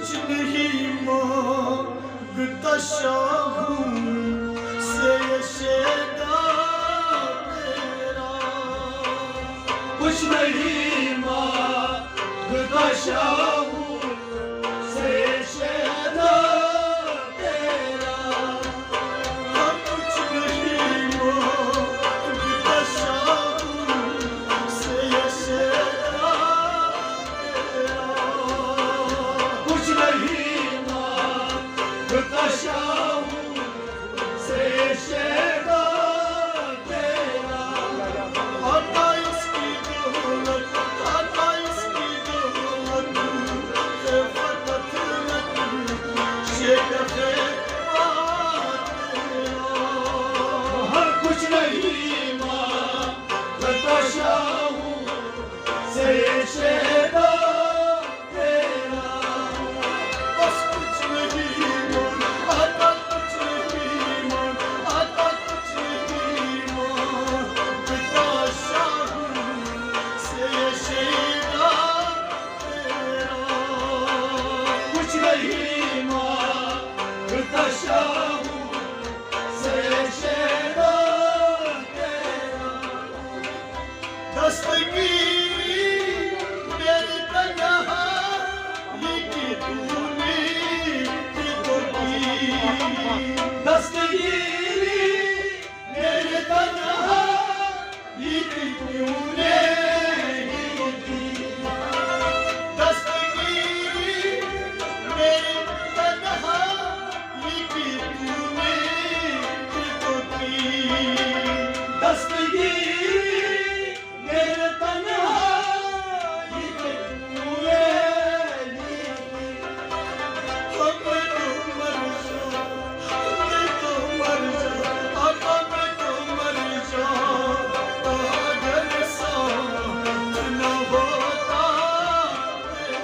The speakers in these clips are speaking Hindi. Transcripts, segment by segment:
कुछ नहीं मांगता शाहू से शेदा तेरा, कुछ नहीं मांगता शाहू से शेदा तेरा, कुछ नहीं मांगता शाहू से शेदा तेरा, कुछ नहीं मांगता शाहू से शेदा तेरा, आता इसकी दौलत, आता इसकी दौलत के फतत शेकफ़े तेरा, कुछ नहीं मांगता शाहू से शेदा तेरा, बस कुछ नहीं आता, कुछ नहीं आता, कुछ नहीं मांगता शाहू से शेदा तेरा, कुछ नहीं मांगता शाहू से शेदा तेरा, दस्तगीरी मेरी तन्हाई की तूने की तो की, दस्तगीरी मेरी तन्हाई की तूने की तो की, दस्तगीरी मेरी तन्हाई की तूने की तो की, दस्तगीरी मेरे तन्हाई के तूने की, मैं तो मर जा, मैं तो मर जा, आका मैं तो मर जा, अगर साथ न होता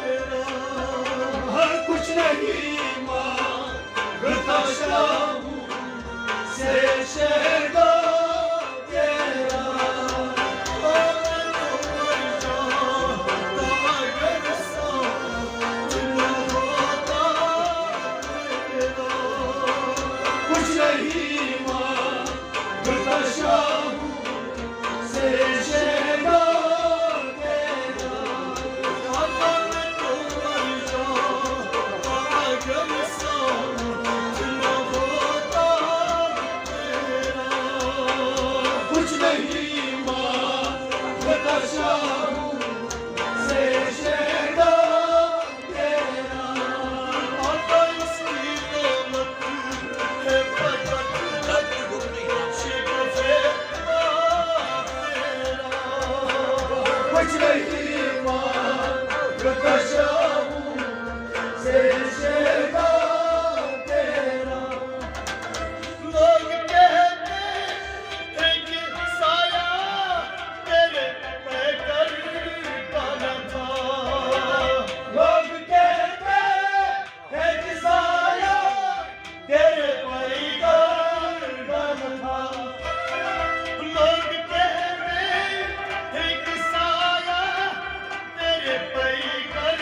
तेरा, कुछ नहीं मांगता शाहू से शेदा तेरा, मैं तो मर जाता अगर साथ न होता तेरा, कुछ नहीं मांगता शाहू से शेदा तेरा, आता मैं तो मर जाता अगर साथ न होता तेरा, कुछ नहीं मांगता शाहू से शेदा तेरा, आता इसकी दौलत है फतत शेकफ़े तेरा, कुछ नहीं मांगता शाहू से शेदा तेरा, लोग कहते हैं कि साया तेरे पैकर बना था, लोग कहते हैं कि साया तेरे पैकर बना था, लोग कहते हैं कि साया तेरे पैकर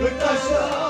Natasha